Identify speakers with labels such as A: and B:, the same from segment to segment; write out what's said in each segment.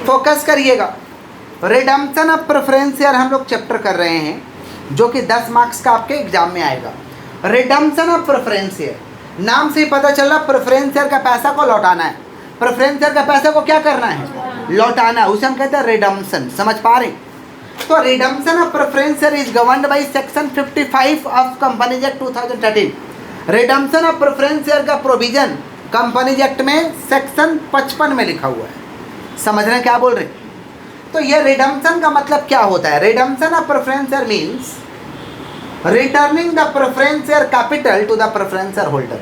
A: Focus करिएगा। Redemption of preference share हम लोग चैप्टर कर रहे हैं जो कि 10 मार्क्स का आपके एग्जाम में आएगा। रिडम्पशन ऑफ प्रेफरेंस शेयर, नाम से ही पता चल रहा प्रेफरेंस शेयर का पैसा को लौटाना है। प्रेफरेंस शेयर का पैसा को क्या करना है? लौटाना। उसे हम कहते हैं रिडम्पशन। समझ पा रहे? तो redemption of preference share is governed by section 55 of companies act 2013। Redemption of preference share का प्रोविजन कंपनीज एक्ट में सेक्शन 55 में लिखा हुआ है। समझ रहे हैं क्या बोल रहे हैं? तो ये रिडम्पशन का मतलब क्या होता है? Redemption of preference share means returning the preference share capital to the preference share holder.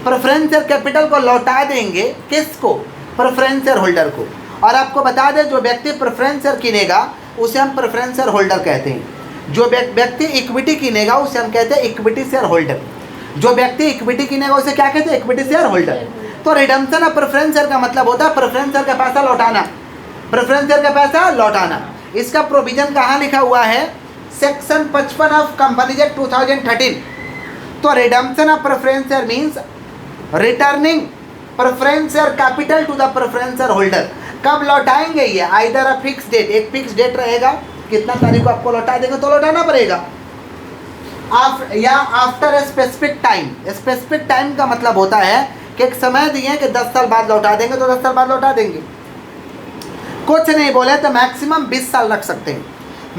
A: Preference share capital को लौटा देंगे किसको? प्रेफरेंस शेयर होल्डर को। और आपको बता दें जो व्यक्ति प्रेफरेंस शेयर किनेगा उसे हम प्रेफरेंस शेयर होल्डर कहते हैं। जो व्यक्ति इक्विटी किनेगा उसे हम कहते हैं इक्विटी शेयर होल्डर। जो व्यक्ति इक्विटी किनेगा उसे क्या कहते हैं? Equity share holder. तो रिडम्पशन ऑफ प्रेफरेंस शेयर का मतलब होता है प्रेफरेंस शेयर का पैसा लौटाना। प्रेफरेंस शेयर का पैसा लौटाना। इसका प्रोविजन कहाँ लिखा हुआ है? Section 55 of companies act 2013। तो redemption of preference share means returning preference share capital to the preference share holder. कब लौटाएंगे ये? आइदर अ फिक्स डेट, एक फिक्स डेट रहेगा कितना तारीख को आपको लौटा देंगे तो लौटाना पड़ेगा, या after a specific time. Specific time का मतलब होता है कि एक समय दिए कि 10 साल बाद लौटा देंगे तो 10 साल बाद लौटा देंगे। कुछ नहीं बोले तो मैक्सिमम 20 साल रख सकते हैं।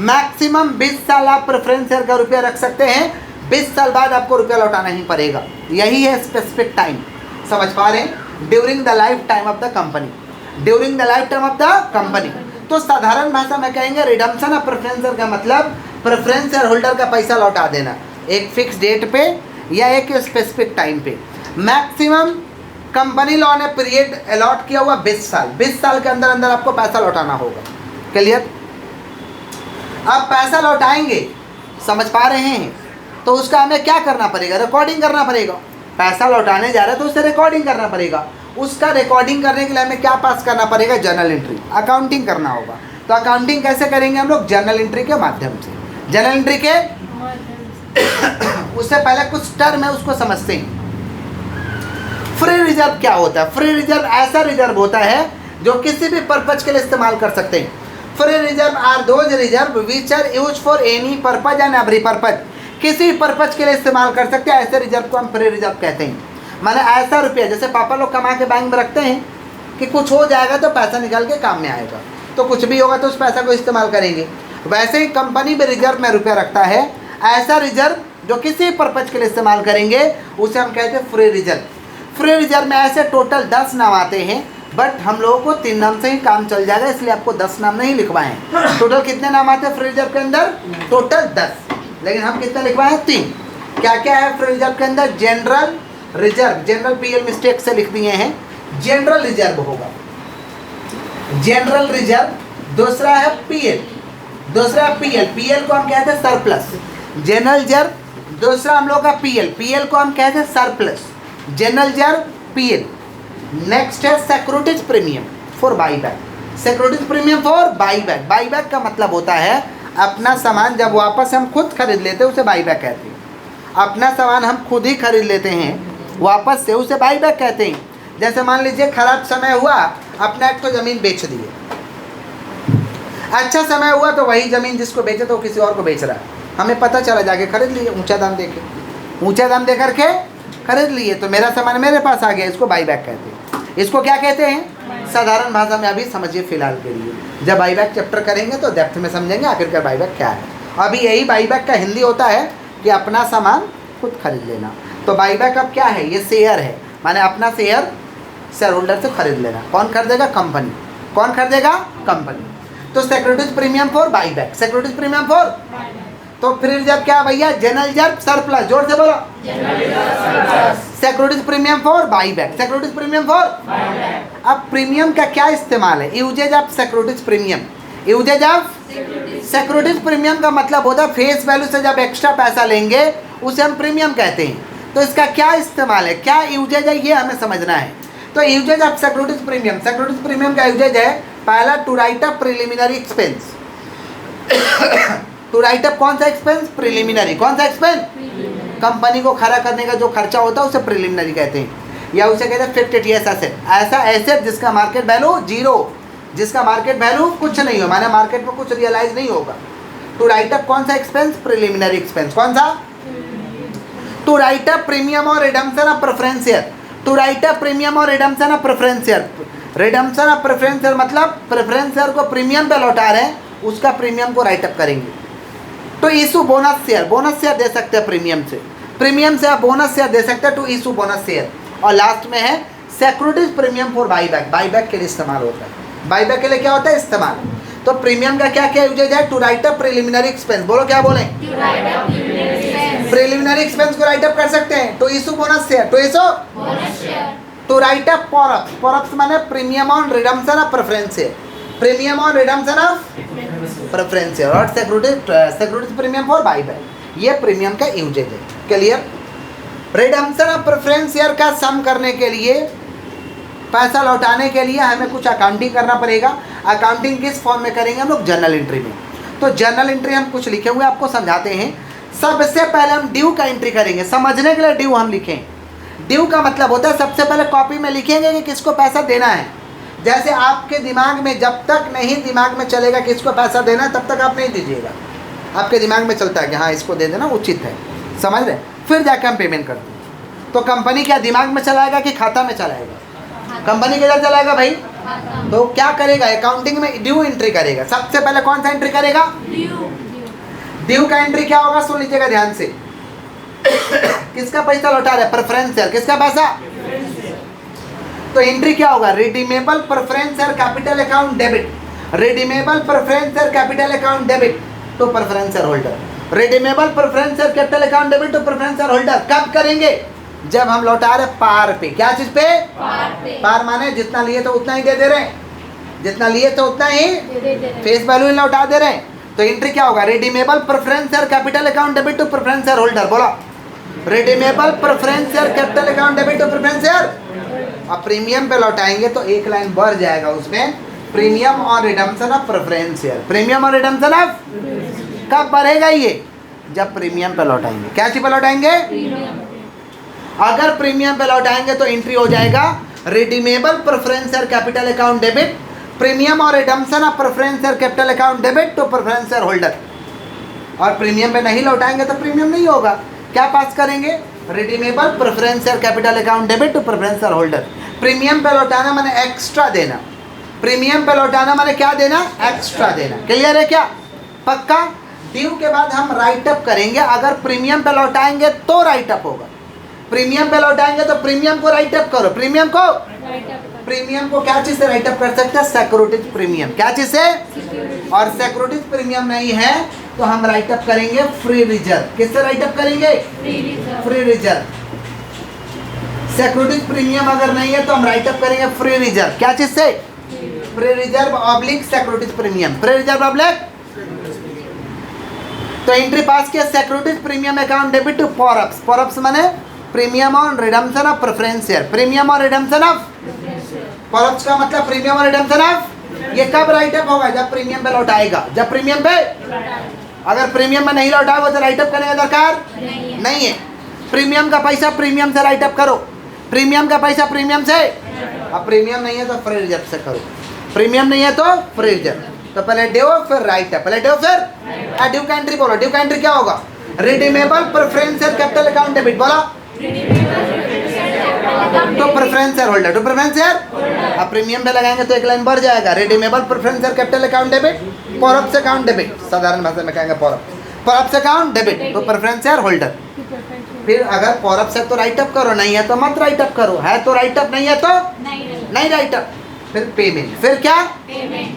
A: मैक्सिमम 20 साल आप प्रेफरेंस शेयर का रुपया रख सकते हैं। 20 साल बाद आपको रुपया लौटाना ही पड़ेगा। यही है स्पेसिफिक टाइम। समझ पा रहे हैं? During the life time of the company. During the life time of the company. तो साधारण भाषा में कहेंगे रिडम्पशन ऑफ प्रेफरेंस शेयर का मतलब प्रेफरेंस शेयर होल्डर का पैसा लौटा देना एक फिक्स डेट पे या एक स्पेसिफिक टाइम पे। मैक्सिमम कंपनी लॉ ने पीरियड अलॉट किया हुआ 20 साल। 20 साल के अंदर अंदर आपको पैसा लौटाना होगा। क्लियर? अब पैसा लौटाएंगे, समझ पा रहे हैं? तो उसका हमें क्या करना पड़ेगा? रिकॉर्डिंग करना पड़ेगा। पैसा लौटाने जा रहा है तो उससे रिकॉर्डिंग करना पड़ेगा। उसका रिकॉर्डिंग करने के लिए हमें क्या पास करना पड़ेगा? जर्नल एंट्री, अकाउंटिंग करना होगा। तो अकाउंटिंग कैसे करेंगे हम लोग? जर्नल एंट्री के माध्यम से। जर्नल एंट्री के उससे पहले कुछ टर्म है उसको समझते हैं। फ्री रिजर्व क्या होता है? फ्री रिजर्व ऐसा रिजर्व होता है जो किसी भी पर्पज के लिए इस्तेमाल कर सकते हैं। Free reserve are those reserve which are use for any purpose and every purpose. किसी पर्पज के लिए इस्तेमाल कर सकते हैं, ऐसे रिजर्व को हम फ्री रिजर्व कहते हैं। माने ऐसा रुपया जैसे पापा लोग कमा के बैंक में रखते हैं कि कुछ हो जाएगा तो पैसा निकाल के काम में आएगा, तो कुछ भी होगा तो उस पैसा को इस्तेमाल करेंगे। वैसे ही कंपनी भी रिजर्व में रुपया रखता है। ऐसा रिजर्व जो किसी पर्पज के लिए इस्तेमाल करेंगे उसे हम कहते हैं फ्री रिजर्व। फ्री रिजर्व में ऐसे टोटल 10 नाम आते हैं, बट हम लोगों को 3 नाम से ही काम चल जाएगा, इसलिए आपको 10 नाम नहीं लिखवाए हैं। टोटल कितने नाम आते हैं फ्री रिजर्व के अंदर? टोटल 10, लेकिन हम कितने लिखवाए हैं? 3। क्या क्या है फ्री रिजर्व के अंदर? General reserve, general PL mistake से लिख दिए हैं, जनरल रिजर्व होगा। General reserve. दूसरा है पीएल, दूसरा पीएल, पीएल को हम कहते हैं सरप्लस। जनरल रिजर्व, दूसरा हम लोग का पीएल, पीएल को हम कहते हैं surplus. General reserve, PL. Next है securities premium for buyback. Securities premium for buyback. Buyback का मतलब होता है अपना सामान जब वापस हम खुद खरीद लेते हैं उसे बाईबैक कहते हैं। अपना सामान हम खुद ही खरीद लेते हैं वापस से, उसे बाईबैक कहते हैं। जैसे मान लीजिए खराब समय हुआ, अपना एक तो ज़मीन बेच दिए। अच्छा समय हुआ तो वही ज़मीन जिसको बेचे तो किसी और को बेच रहा है, हमें पता चला, जाके खरीद लिए ऊंचा दाम दे के, ऊंचा दाम दे करके खरीद लिए, तो मेरा सामान मेरे पास आ गया, इसको बाईबैक कहते हैं। इसको क्या कहते हैं? साधारण भाषा में अभी समझिए फिलहाल के लिए। जब बाईबैक चैप्टर करेंगे तो डेप्थ में समझेंगे आखिरकार बाईबैक क्या है। अभी यही बाईबैक का हिंदी होता है कि अपना सामान खुद खरीद लेना। तो बाईबैक अब क्या है? ये शेयर है, माने अपना शेयर शेयर होल्डर से खरीद लेना। कौन खरीदेगा? कंपनी। कौन खरीदेगा? कंपनी। तो securities premium for buyback, securities premium for. तो फ्री रिजर्व क्या भैया? जनरल रिजर्व सरप्लस, जोर से बोलो। Securities premium for buyback, securities premium for. अब प्रीमियम का क्या इस्तेमाल है? Uses of securities premium. Uses of securities premium का मतलब होता है फेस वैल्यू से जब एक्स्ट्रा पैसा लेंगे उसे हम प्रीमियम कहते हैं। तो इसका क्या इस्तेमाल है, क्या यूजेज है, ये हमें समझना है। तो uses of securities premium, securities premium का यूजेज है पहला to write up preliminary expense. To write up कौन सा एक्सपेंस? प्रिलिमिनरी। कौन सा एक्सपेंस? कंपनी को खड़ा करने का जो खर्चा होता है उसे प्रिलिमिनरी कहते हैं। या उसे कहते हैं फिक्स्ड टीएस एसेट, ऐसा एसेट जिसका मार्केट वैल्यू जीरो, जिसका मार्केट वैल्यू कुछ नहीं हो, माने मार्केट में कुछ रियलाइज नहीं होगा। टू राइट अप कौन सा एक्सपेंस? Preliminary expense. कौन सा? टू राइट अप प्रीमियम और redemption of preference share. To write up premium और redemption of preference share. Redemption of preference share मतलब प्रेफरेंस शेयर को प्रीमियम पे लौटा रहे हैं, उसका प्रीमियम को राइट अप करेंगे। तो issue bonus share, bonus share दे सकते हैं प्रीमियम से, प्रीमियम से आप बोनस शेयर दे सकते हैं टू इशू बोनस शेयर। और लास्ट में है securities premium for buyback, buyback के लिए इस्तेमाल होता है। बाईबैक के लिए क्या होता है? इस्तेमाल। तो प्रीमियम का क्या क्या यूजेज है? To write up preliminary expense. बोलो क्या बोले? प्रिलिमिनरी एक्सपेंस को राइट अप कर सकते हैं। To issue bonus share, to issue to write up PORPS, PORPS माने premium on redemption of preference share, premium on redemption of preference share और securities premium for buyback, ये premium का uses है। Clear? Redemption of preference share का sum करने के लिए, पैसा लौटाने के लिए हमें कुछ अकाउंटिंग करना पड़ेगा। अकाउंटिंग किस फॉर्म में करेंगे हम लोग? जर्नल एंट्री में। तो जर्नल एंट्री हम कुछ लिखे हुए आपको समझाते हैं। सबसे पहले हम ड्यू का एंट्री करेंगे। समझने के लिए ड्यू हम लिखें। ड्यू का मतलब होता है सबसे पहले कॉपी में लिखेंगे कि किसको पैसा देना है। जैसे आपके दिमाग में जब तक नहीं दिमाग में चलेगा किसको पैसा देना है, तब तक आप नहीं दीजिएगा। आपके दिमाग में चलता है कि हाँ इसको दे देना उचित है, समझ रहे? फिर जाकर हम पेमेंट करते हैं। तो कंपनी क्या दिमाग में चलाएगा कि खाता में चलाएगा? कंपनी किधर चलाएगा भाई? तो क्या करेगा? अकाउंटिंग में ड्यू एंट्री करेगा। सबसे पहले कौन सा एंट्री करेगा? ड्यू का एंट्री क्या होगा? सुन लीजिएगा ध्यान से। किसका पैसा लौटा रहा है? Preference share. किसका पैसा? तो एंट्री क्या होगा? Redeemable preference share capital account debit, redeemable preference share capital account debit to preference share holder, redeemable preference share capital account debit to preference share holder. कब करेंगे? जब हम लौटा रहे पार पे। क्या चीज पे? पार माने जितना लिए तो उतना ही दे दे रहे हैं, जितना लिए तो उतना ही फेस वैल्यू ही लौटा दे रहे हैं। तो एंट्री क्या होगा? Redeemable preference share capital account debit to preference share holder. बोला redeemable preference share capital account debit to preference share. अब प्रीमियम पे लौटाएंगे तो एक लाइन बढ़ जाएगा उसमें, प्रीमियम और redemption of preference share. Premium और रिडम्पशन ऑफ कब बढ़ेगा ये? जब प्रीमियम पे लौटाएंगे। क्या चीज पे लौटाएंगे? अगर प्रीमियम पे लौटाएंगे तो एंट्री हो जाएगा redeemable preference share capital account debit, premium और redemption of preference share capital account debit to preference share holder. और प्रीमियम पे नहीं लौटाएंगे तो प्रीमियम नहीं होगा। क्या पास करेंगे? Redeemable preference share capital account debit to preference share holder. Premium पे लौटाना माने एक्स्ट्रा देना, प्रीमियम पे लौटाना माने क्या देना? एक्स्ट्रा देना। क्लियर है क्या? पक्का? ड्यू के बाद हम राइट अप करेंगे। अगर प्रीमियम पे लौटाएंगे तो राइट अप होगा, प्रीमियम पे लौटाएंगे तो प्रीमियम को राइट अप करो। प्रीमियम को क्या चीज से राइट अप कर सकते हैं? Securities premium. क्या चीज से? और सिक्योरिटीज प्रीमियम नहीं है तो हम राइट अप करेंगे फ्री रिजर्व। किससे राइट अप करेंगे? Free reserve. सिक्योरिटीज प्रीमियम अगर नहीं है तो हम राइट अप करेंगे फ्री रिजर्व। क्या चीज से? Free reserve oblique securities premium. Free reserve oblique. तो एंट्री पास किया securities premium account debit to PORPS. PORPS माने premium on redemption of preference share. Premium और रिडम्पशन ऑफ पॉरअप्स का मतलब प्रीमियम और रिडम्पशन ऑफ। ये कब राइट अप होगा? जब प्रीमियम पे लौटाएगा। जब प्रीमियम पे, अगर प्रीमियम में नहीं लौटाएगा तो राइट अप करने का दरकार नहीं है। प्रीमियम का पैसा प्रीमियम से राइट अप करो, प्रीमियम का पैसा प्रीमियम से। अब प्रीमियम नहीं है तो फ्री रिजर्व से करो, प्रीमियम नहीं है तो फ्री रिजर्व। तो पहले ड्यू फिर राइट अप, पहले ड्यू फिर ड्यू का एंट्री बोलो। ड्यू का एंट्री क्या होगा? Redeemable preference share capital account debit. बोला तो preference share holder, to preference share. अब प्रीमियम पे लगाएंगे तो एक लाइन बढ़ जाएगा, redeemable preference share capital account debit, पॉरअप्स अकाउंट डेबिट। साधारण भाषा में कहेंगे पॉरअप्स अकाउंट डेबिट, तो प्रेफरेंस शेयर होल्डर। फिर अगर पॉरअप्स है तो राइट अप करो, नहीं है तो मत राइट अप करो, है तो राइट अप, नहीं है तो नहीं राइट अप। फिर पेमेंट, फिर क्या?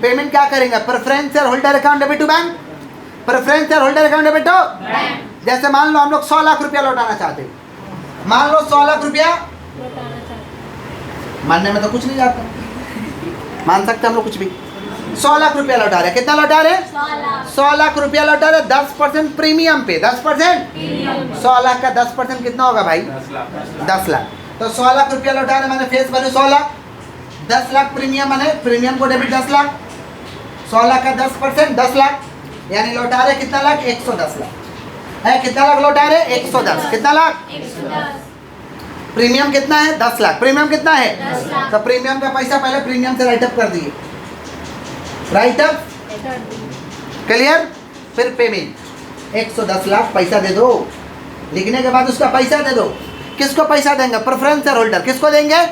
A: पेमेंट क्या करेंगे? Preference share holder account debit to bank, preference share holder account debit to bank. जैसे मान लो हम लोग 100 लाख रुपया लौटाना चाहते हैं, मान लो 100 लाख रुपया, मानने में तो कुछ नहीं जाता, मान सकते हम लोग कुछ भी। 100 लाख रुपया लौटा रहे, कितना लौटा रहे? 100 लाख रुपया लौटा रहे 10% प्रीमियम पे, 10%। 100 लाख का 10% कितना होगा भाई? 10 लाख। तो 100 लाख रुपया लौटा रहे मैंने face value 100 lakh, 10 lakh premium मैंने प्रीमियम को डेबिट 10 लाख, 100 लाख का 10% 10 लाख, यानी लौटा रहे कितना लाख? 110 लाख है। कितना लाख लौटा रहे? 110। कितना लाख? प्रीमियम कितना है? 10 लाख। प्रीमियम कितना है?
B: 10 लाख।
A: तो प्रीमियम का पैसा पहले प्रीमियम से राइटअप कर दिए, राइटअप क्लियर। फिर पेमेंट 110 लाख पैसा दे दो। लिखने के बाद उसका पैसा दे दो। किसको पैसा देंगे? Preference share holder. किसको देंगे?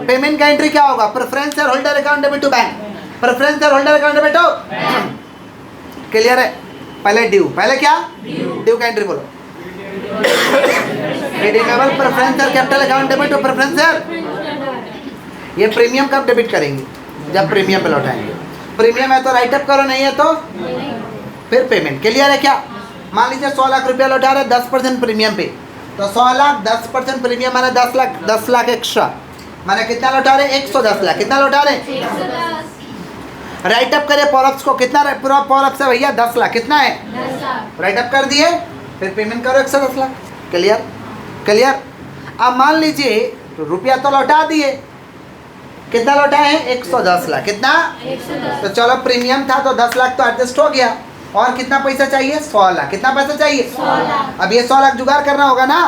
A: पेमेंट का एंट्री क्या होगा? Preference share holder account debit to bank. Preference share holder account debit to, clear है। पहले ड्यू, पहले क्या? ड्यू का एंट्री बोलो। Redeemable preference share capital account debit to preference share. ये प्रीमियम कब डेबिट करेंगे? जब प्रीमियम पे लौटाएंगे। प्रीमियम है तो राइटअप करो, नहीं है तो फिर पेमेंट। क्लियर है क्या? मान लीजिए 100 लाख रुपया लौटा रहे 10% प्रीमियम पे, तो 100 लाख 10% प्रीमियम माने 10 लाख एक्स्ट्रा, माने कितना लौटा रहे? 110 लाख। कितना लौटा रहे? राइटअप करे पॉलअप्स को, कितना पूरा पॉलअप्स है भैया? 10 लाख। कितना है?
B: 10 लाख।
A: राइटअप कर दिए, फिर पेमेंट करो 110 लाख। Clear clear. अब मान लीजिए रुपया तो लौटा दिए, कितना लौटाए हैं? 110 लाख। कितना?
B: 110।
A: तो चलो प्रीमियम था तो 10 लाख तो एडजस्ट हो गया, और कितना पैसा चाहिए? 100 लाख। कितना पैसा चाहिए?
B: 100 लाख।
A: अब ये 100 लाख जुगाड़ करना होगा ना।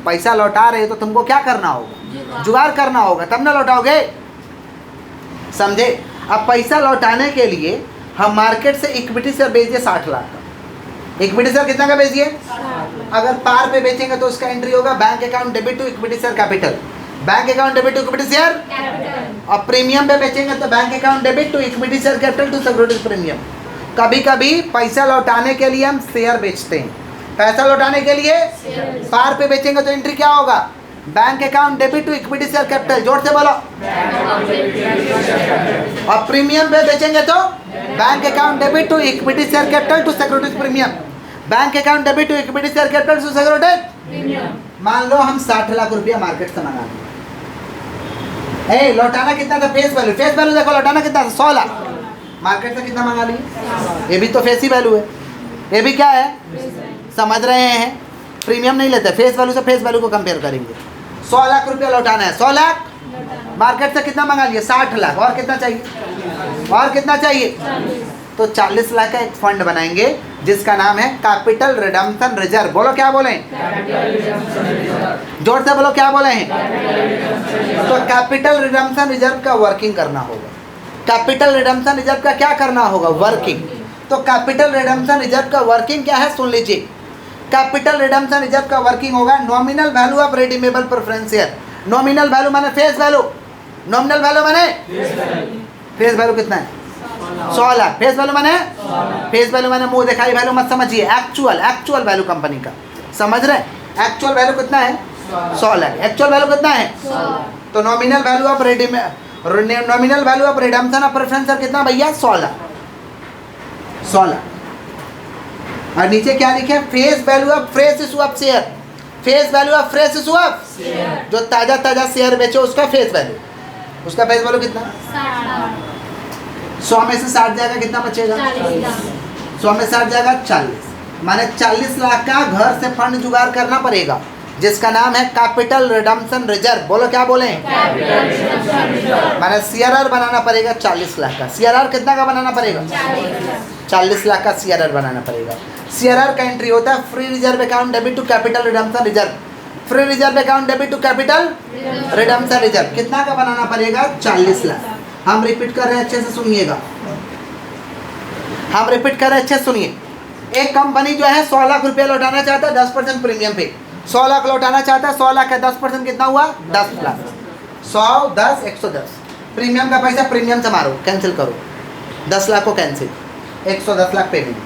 A: पैसा लौटा रहे हो तो तुमको क्या करना होगा? जुगाड़ करना होगा, तब ना लौटाओगे। समझे? अब पैसा लौटाने के लिए हम मार्केट से इक्विटी शेयर बेचिए 60 लाख का। इक्विटी शेयर कितना का बेचिए? अगर पार पे बेचेंगे तो उसका एंट्री होगा bank account debit to equity share capital. Bank account debit to equity share
B: capital.
A: और प्रीमियम पे बेचेंगे तो bank account debit to equity share capital to securities premium. कभी कभी पैसा लौटाने के लिए हम शेयर बेचते हैं। पैसा लौटाने के लिए पार पे बेचेंगे तो एंट्री क्या होगा? Bank account debit to equity share capital. जोर से बोलो। और प्रीमियम पे बेचेंगे तो bank account debit to equity share capital to securities premium. Bank account debit to equity share capital to securities. मान लो हम 60 लाख रुपया मार्केट से मंगा लिए। लौटाना कितना था? Face value. फेस वैल्यू देखो, लौटाना कितना था? 100 लाख। मार्केट से कितना मंगा लिए? ये भी तो फेस ही वैल्यू है। ये भी क्या है? समझ रहे हैं? प्रीमियम नहीं लेते, फेस वैल्यू से फेस वैल्यू को कंपेयर करेंगे। 100 लाख रुपया लौटाना है। 100 लाख मार्केट से कितना मंगा लिए? 60 लाख। और कितना चाहिए? और कितना चाहिए? तो 40 लाख का एक फंड बनाएंगे जिसका नाम है कैपिटल रिडम्पशन रिजर्व। बोलो क्या बोले? जोर से बोलो क्या बोले हैं? तो कैपिटल रिडम्पशन रिजर्व का वर्किंग करना होगा। कैपिटल रिडम्पशन रिजर्व का क्या करना होगा? वर्किंग। तो कैपिटल रिडम्पशन रिजर्व का वर्किंग क्या है? सुन लीजिए। कैपिटल रिडम्पशन रिजर्व का वर्किंग होगा nominal value of redeemable preference share. Nominal value माने फेस वैल्यू। नॉमिनल वैल्यू माने फेस वैल्यू कितना है? 100 लाख। फेस वैल्यू माने फेस वैल्यू माने मुंह दिखाई वैल्यू मत समझिए। एक्चुअल वैल्यू कंपनी का समझ रहे? एक्चुअल वैल्यू कितना है? 100 लाख। एक्चुअल वैल्यू कितना है? तो nominal value of nominal value of redemption of preference share कितना भैया? 100 लाख। 100 लाख। और नीचे क्या लिखे? Face value of fresh issue of share. Face value of fresh issue of जो ताजा शेयर बेचो उसका फेस वैल्यू। उसका फेस वैल्यू कितना? 100 में से 60 जाएगा, कितना बचेगा? 100 में 60 जाएगा 40। माने 40 लाख का घर से फंड जुगाड़ करना पड़ेगा जिसका नाम है कैपिटल रिडम्पशन रिजर्व। बोलो क्या बोले? माने सीआरआर बनाना पड़ेगा 40 लाख का। सीआरआर कितना का बनाना पड़ेगा? 40 लाख का सीआरआर बनाना पड़ेगा। सीआरआर का एंट्री होता है free reserve account debit to capital redemption reserve. Free reserve account debit to capital redemption reserve कितना का बनाना पड़ेगा? 40 लाख। हम रिपीट कर रहे हैं, अच्छे से सुनिएगा। हम रिपीट कर रहे हैं, अच्छे से सुनिए। एक कंपनी जो है 100 लाख रुपया लौटाना चाहता है 10% प्रीमियम पे। 100 लाख लौटाना चाहता है, 100 लाख का 10% कितना हुआ? 10 लाख। 100 10 110। प्रीमियम का पैसा प्रीमियम से मारो, कैंसिल करो। 10 लाख को कैंसिल, 110 लाख पेमेंट।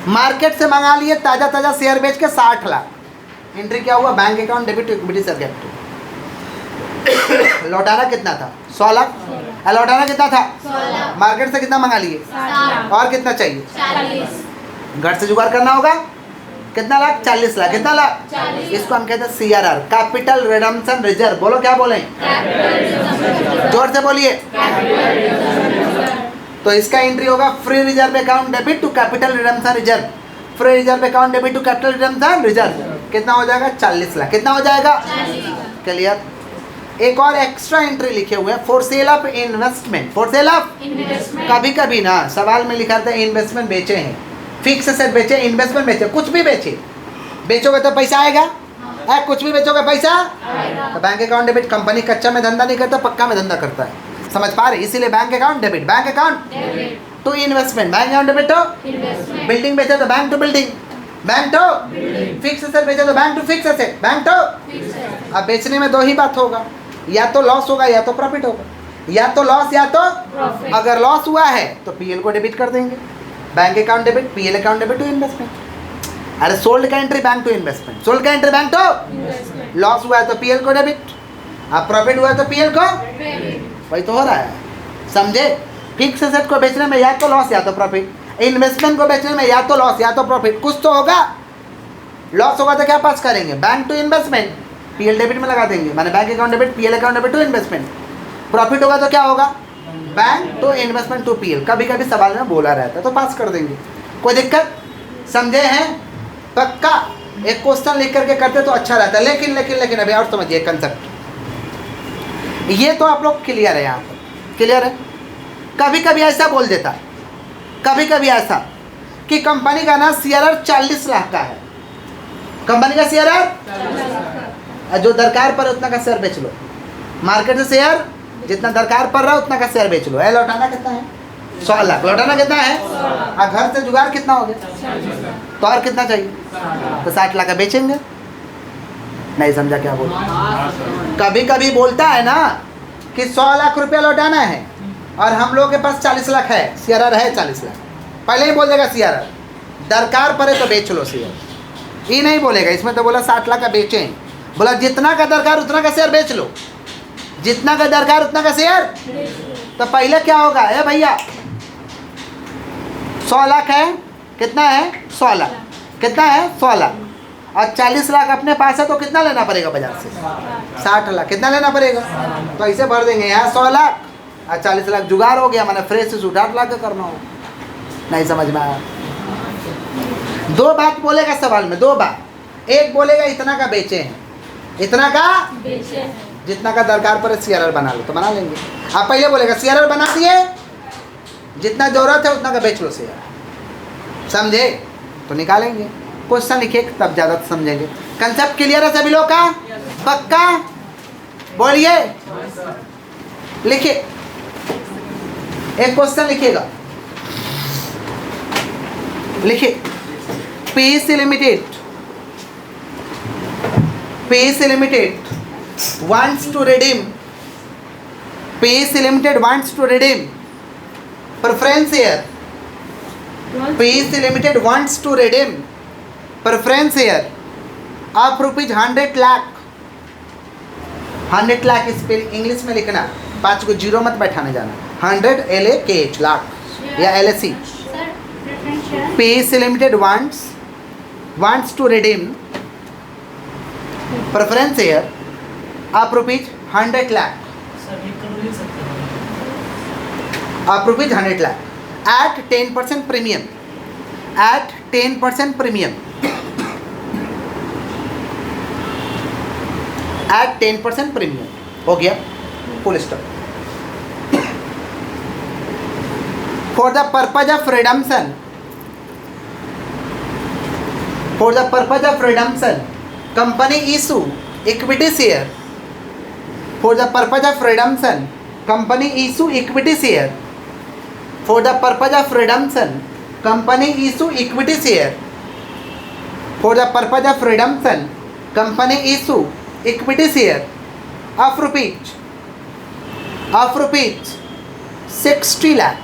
A: मार्केट से मंगा लिए ताज़ा शेयर बेच के 60 लाख। एंट्री क्या हुआ? Bank account debit to equity share capital. लौटाना कितना था? 100 लाख। लौटाना कितना था?
B: 100 लाख।
A: मार्केट से कितना मंगा लिए?
B: 60।
A: और कितना चाहिए?
B: 40।
A: घर से जुगाड़ करना होगा। कितना लाख? 40 लाख। कितना लाख?
B: 40।
A: इसको हम कहते हैं सीआरआर, कैपिटल रिडम्पशन रिजर्व। बोलो क्या बोले? जोर से बोलिए। तो इसका एंट्री होगा free reserve account debit to capital redemption reserve. Free reserve account debit to capital redemption reserve कितना हो जाएगा? 40 लाख। कितना हो जाएगा? क्लियर। एक और एक्स्ट्रा एंट्री लिखे हुए हैं, for sale of investment. For sale of
B: investment.
A: कभी कभी ना सवाल में लिखा था इन्वेस्टमेंट बेचे हैं, फिक्स एसेट बेचे, इन्वेस्टमेंट बेचे, कुछ भी बेचे, बेचोगे तो पैसा आएगा। कुछ भी बेचोगे पैसा
B: आएगा।
A: तो बैंक अकाउंट डेबिट। कंपनी कच्चा में धंधा नहीं करता, पक्का में धंधा करता है। समझ पा रहे? इसीलिए bank account debit. Bank account
B: debit.
A: To investment, bank account debit to
B: investment.
A: Building बेचे तो bank to building, bank to
B: building.
A: Fix asset बेचे तो bank to fix asset, bank to.
B: Fix asset.
A: अब बेचने में दो ही बात होगा, या तो लॉस होगा या तो प्रॉफिट होगा, या तो लॉस या तो
B: प्रॉफिट।
A: अगर लॉस हुआ है तो पीएल को डेबिट कर देंगे। Bank account debit, PL account debit to investment. अरे सोल्ड का entry bank to investment, sold का entry bank to
B: investment.
A: Loss हुआ है तो पीएल को डेबिट, अब प्रॉफिट हुआ है तो पीएल को।
B: क्रेडिट।
A: वही तो हो रहा है, समझे? फिक्स एसेट को बेचने में या तो लॉस या तो प्रॉफिट, इन्वेस्टमेंट को बेचने में या तो लॉस या तो प्रॉफिट, कुछ तो होगा। लॉस होगा तो क्या पास करेंगे? Bank to investment, PL debit में लगा देंगे, माने bank account debit, PL account debit to investment. Profit होगा तो क्या होगा? Bank to investment to PL. कभी कभी सवाल में बोला रहता है तो पास कर देंगे, कोई दिक्कत? समझे हैं? पक्का एक क्वेश्चन लिख करके करते तो अच्छा रहता है। लेकिन लेकिन लेकिन अभी और समझिए कंसेप्ट, ये तो आप लोग क्लियर है, यहाँ पर क्लियर है। कभी कभी ऐसा बोल देता, कभी कभी ऐसा कि कंपनी का ना शेयर 40 लाख का है, कंपनी का शेयर जो दरकार पर उतना का शेयर बेच लो, मार्केट से शेयर जितना दरकार पड़ रहा है उतना का शेयर बेच लो। लौटाना कितना है? 100 लाख। लौटाना कितना है? और घर से जुगाड़ कितना हो गया? तो और कितना चाहिए? तो 60 लाख का बेचेंगे। नहीं समझा क्या बोल? कभी कभी बोलता है ना कि 100 लाख रुपया लौटाना है और हम लोग के पास 40 लाख है, सीआरआर है 40 लाख। पहले ही बोल देगा सीआरआर, दरकार पड़े तो बेच लो शेयर। ये नहीं बोलेगा, इसमें तो बोला 60 लाख का बेचें। बोला जितना का दरकार उतना का शेयर बेच लो, जितना का दरकार उतना का शेयर। तो पहले क्या होगा? है भैया 100 लाख है, कितना है? 100 लाख। कितना है? 100 लाख। और 40 लाख अपने पास है तो कितना लेना पड़ेगा बाजार से? 60 लाख। कितना लेना पड़ेगा? तो ऐसे भर देंगे, यहाँ 100 लाख और 40 लाख जुगाड़ हो गया, मैंने फ्रेश से 60 लाख का करना हो। नहीं समझ में आया? दो बात बोलेगा सवाल में, दो बात। एक बोलेगा इतना का बेचे हैं, इतना का
B: बेचे हैं।
A: जितना का दरकार पर सीआरआर बना लो, तो बना लेंगे। आप पहले बोलेगा सीआरआर बना दिए, जितना जरूरत है उतना का बेच लो शेयर, समझे? तो निकालेंगे। क्वेश्चन लिखे तब ज़्यादा समझेंगे। कंसेप्ट क्लियर है सभी लोग का? पक्का बोलिए। लिखिए, एक क्वेश्चन लिखिएगा, लिखिए। PSC limited, PSC limited wants to redeem, PEC Limited wants to redeem preference share, PEC Limited wants to redeem preference share of rupees 100 lakh. 100 lakh इस पे इंग्लिश में लिखना, 5 को जीरो मत बैठाने जाना। 100 LAKH लाख या LAC। PEC Limited wants to redeem preference share आप रुपीज 100 लाख, आप rupees 100 lakh at 10% premium, at 10% premium, at 10% premium. हो गया, full stop. For the purpose of redemption, for the purpose of redemption company issue equity share, for the purpose of redemption company issue equity share, for the purpose of redemption company issue equity share, for the purpose of redemption company issue equity share of rupees 60 lakh,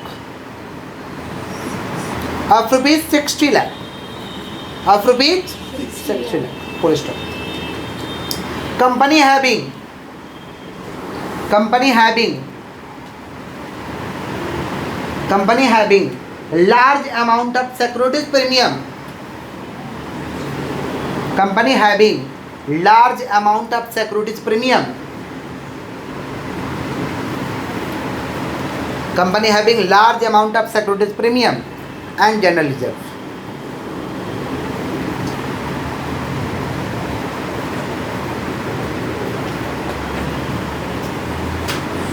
A: of rupees 60 lakh, of rupees 60 lakh, full stop। company having large amount of securities premium, company having large amount of securities premium, company having large amount of securities premium and general reserve।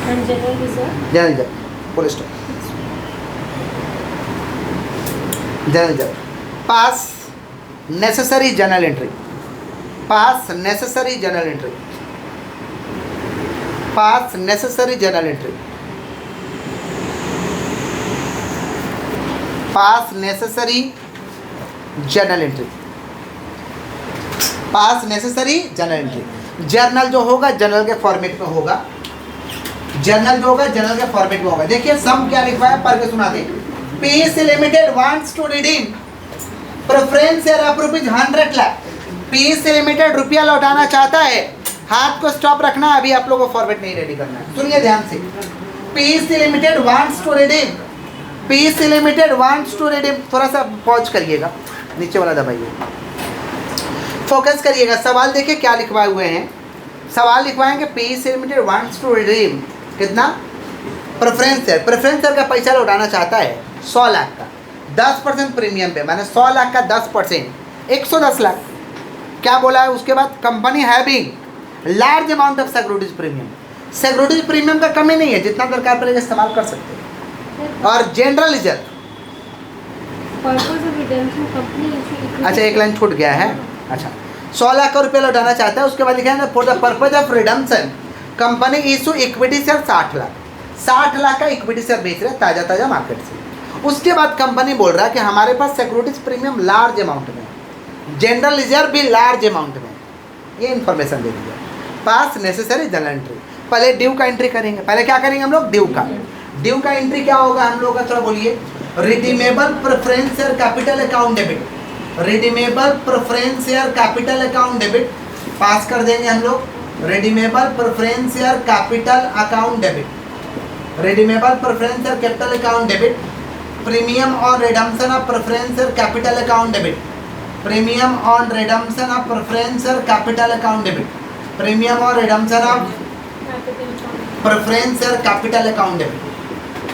B: And general reserve.
A: General reserve, full stop. General reserve pass necessary general entry, pass necessary journal entry, pass necessary journal entry, pass necessary journal entry, pass necessary journal entry. Journal जो होगा journal के format में होगा, journal जो होगा journal के format में होगा। देखिए सम क्या लिखा है, पढ़ के सुना दे। PSC limited wants to redeem preference share of ₹100 lakh. PSC limited रुपया लौटाना चाहता है। हाथ को स्टॉप रखना, अभी आप लोगों को फॉर्मेट नहीं रेडी करना है, सुनिए ध्यान से। PSC limited wants to redeem, PSC limited wants to redeem. थोड़ा सा पॉज करिएगा, नीचे वाला दबाइए, फोकस करिएगा। सवाल देखिए क्या लिखवाए हुए हैं। सवाल लिखवाएंगे PSC limited wants to redeem कितना प्रेफरेंस शेयर, प्रेफरेंस शेयर का पैसा लौटाना चाहता है 100 लाख का 10% प्रीमियम पे, माने 100 लाख का 10% 110 लाख। क्या बोला है उसके बाद, company having large amount of securities premium. Securities premium का कमी नहीं है, जितना दरकार पड़ेगा इस्तेमाल कर सकते हैं। और जनरल रिजर्व, अच्छा एक लाइन छूट गया है, अच्छा 100 लाख का रुपया लौटाना चाहता है। उसके बाद लिखा है for the purpose of redemption company issue equity share 60 lakh, 60 lakh का इक्विटी शेयर बेच रहे हैं ताज़ा ताज़ा मार्केट से। उसके बाद कंपनी बोल रहा है कि हमारे पास सिक्योरिटीज प्रीमियम लार्ज अमाउंट में, जनरल रिजर्व भी लार्ज अमाउंट में, ये इन्फॉर्मेशन दे दिया। पास नेसेसरी जनरल एंट्री, पहले ड्यू का एंट्री करेंगे। पहले क्या करेंगे हम लोग, ड्यू का। ड्यू का एंट्री क्या होगा हम लोग का, थोड़ा बोलिए। Redeemable preference share capital account debit, redeemable preference share capital account debit पास कर देंगे हम लोग। Redeemable preference share capital account debit, redeemable preference share capital account debit. Premium और redemption of preference share capital account debit, premium on redemption of preference share capital account debit, premium और redemption of preference share capital account debit,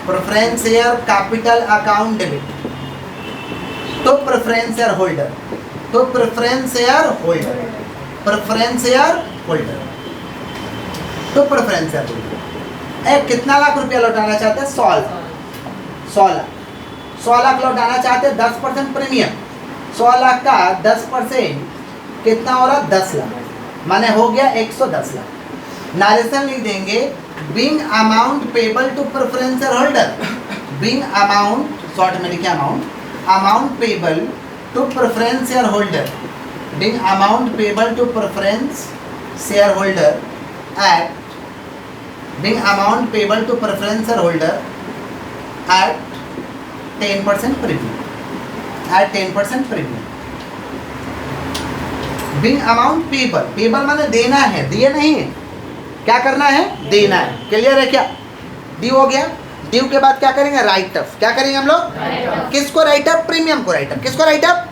A: preference share capital account debit. तो preference share holder, तो preference share holder, preference share holder, तो preference share holder कितना लाख रुपया लौटाना चाहते हैं, 100 लाख, 100 लाख, 100 लाख लौटाना चाहते हैं। 10% प्रीमियम, 100 लाख का 10% कितना हो रहा, 10 लाख, माने हो गया 110 लाख। नारेशन लिख देंगे being amount payable to preference share holder, being amount, short में लिखे amount, amount payable to preference share holder, being amount payable to preference share holder at, being amount payable to preference share holder at 10% premium, at 10% premium. Being amount payable, payable माने देना है, दिए नहीं है, क्या करना है, देना है। क्लियर है क्या, ड्यू हो गया। ड्यू के बाद क्या करेंगे, राइट अप। क्या करेंगे हम लोग, किसको राइट अप, प्रीमियम को राइट अप। किसको राइट अप,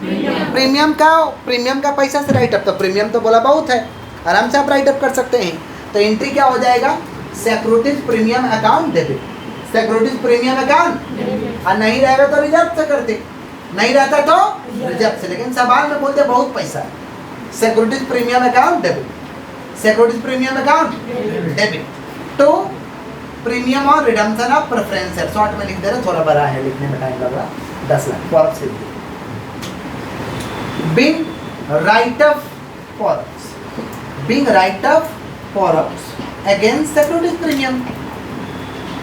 A: प्रीमियम का पैसा से राइट अप। तो प्रीमियम तो बोला बहुत है, आराम से आप राइट अप कर सकते हैं। तो एंट्री क्या हो जाएगा, securities premium account debit, securities premium account. और नहीं रहेगा तो रिजर्व से करते, नहीं रहता तो रिजर्व से, लेकिन सवाल में बोलते बहुत पैसा है। Securities premium account debit, securities premium account debit to premium और redemption of preference share. Short में लिख दे रहे, थोड़ा बड़ा है लिखने में टाइम लग रहा, 10 लाख फॉर से being right of for, being right of for against securities premium,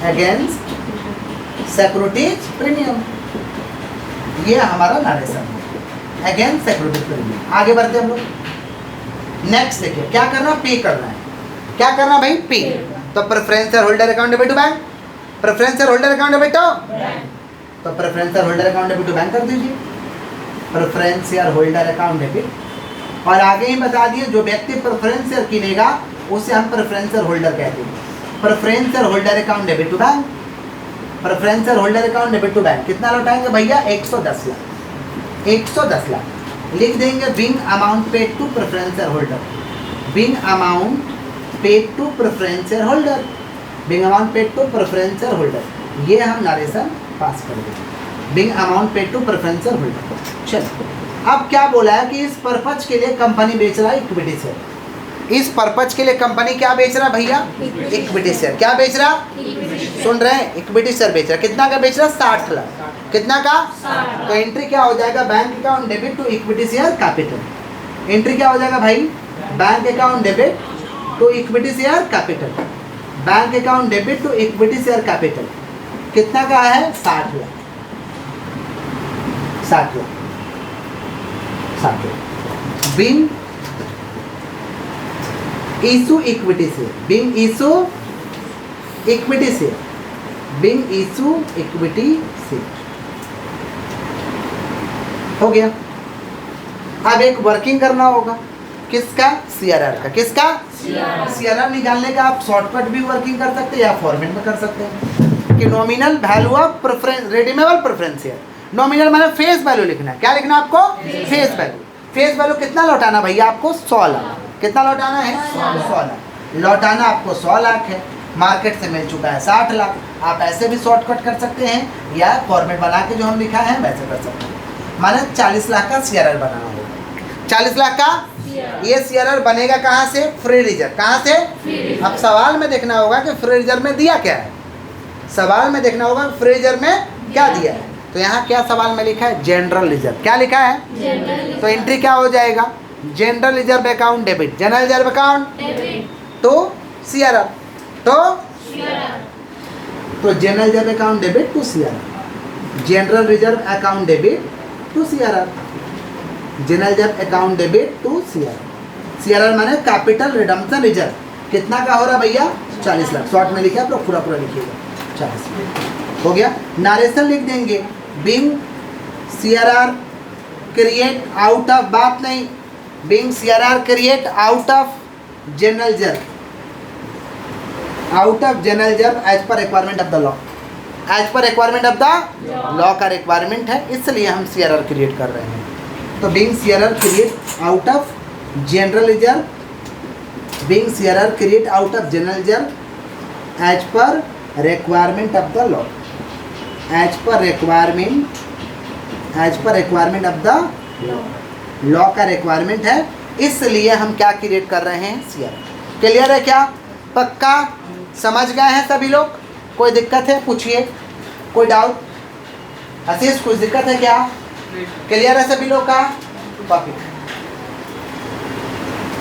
A: against securities premium. ये हमारा नारेशन है, अगेंस्ट सिक्योरिटीज प्रीमियम। आगे बढ़ते हम लोग। नेक्स्ट देखिए क्या करना, पे करना है। क्या करना भाई, पे। तो preference share holder account debit to bank, preference share holder account debit तो preference share holder account debit to bank कर दीजिए, preference share holder account debit. और आगे ही बता दिए जो व्यक्ति प्रेफरेंस शेयर किनेगा उसे हम प्रेफरेंस शेयर होल्डर कहते हैं। Preference share holder account debit to bank, preference share holder account debit to bank. कितना लौटाएंगे भैया, 110 लाख, 110 लाख लिख देंगे। Being amount paid to preference share holder, being amount paid to preference share holder, being amount paid to preference share holder. ये हम narration pass कर देंगे, being amount paid to preference share holder. चलो अब क्या बोला है कि इस पर्पज के लिए कंपनी बेच रहा है इक्विटी शेयर। इस पर्पज के लिए कंपनी क्या बेच रहा है भैया, इक्विटी शेयर। क्या बेच रहा, सुन रहे हैं, इक्विटी शेयर बेच रहा है। कितना का बेच रहा, 60 लाख। कितना का, तो एंट्री क्या हो जाएगा, bank account debit to equity share capital, entry क्या हो जाएगा भाई? Bank account debit to equity share capital. Bank account debit to equity share capital कितना का है? 60 lakh. 60 lakh. 60 lakh. Being issue equity share, being issue equity share, being issue equity share हो गया। अब एक वर्किंग करना होगा, किसका? सीआरआर का। किसका? सीआरआर निकालने का आप शॉर्टकट भी वर्किंग कर सकते हैं या फॉर्मेट में कर सकते हैं कि nominal value of preference redeemable preference share. Nominal माने फेस वैल्यू लिखना है। क्या लिखना है आपको? Face value. फेस वैल्यू कितना लौटाना भैया आपको? 100 लाख। कितना लौटाना है? 100 लाख। लौटाना आपको 100 लाख है, मार्केट से मिल चुका है 60 लाख। आप ऐसे भी शॉर्टकट कर सकते हैं या फॉर्मेट बना के जो हम लिखा है वैसे कर सकते हैं। माने 40 लाख का सीआरआर बनाना होगा। 40 लाख का ये सीआरआर बनेगा कहाँ से? Free reserve. कहाँ से? अब सवाल में देखना होगा कि फ्री रिजर्व में दिया क्या है। सवाल में देखना होगा फ्री रिजर्व में क्या दिया है। तो यहाँ क्या सवाल में लिखा है? General reserve. क्या लिखा है? तो एंट्री क्या हो जाएगा? General reserve account debit, general reserve account तो सीआरआर, तो general reserve account debit to CRR, general reserve account debit to CRR, general reserve account debit to CRR. CRR माने कैपिटल रिडम्पशन रिजर्व। कितना का हो रहा भैया? 40 लाख। शॉर्ट में लिखा है तो पूरा पूरा लिखिएगा। 40 लाख हो गया। नारेशन लिख देंगे, being CRR create out of, बात नहीं, being CRR create out of general reserve, out of general reserve as per requirement of the law, as per requirement of the law का रिक्वायरमेंट है, इसलिए हम सीआरआर क्रिएट कर रहे हैं। तो being CRR create out of general reserve, being CRR create out of general reserve as per requirement of the law, as per requirement of the law का requirement है, इसलिए हम क्या क्रिएट कर रहे हैं? सीआरआर। क्लियर है क्या? पक्का समझ गए हैं सभी लोग? कोई दिक्कत है पूछिए, कोई डाउट? आशीष कुछ दिक्कत है क्या? क्लियर है सभी लोग का? कॉपी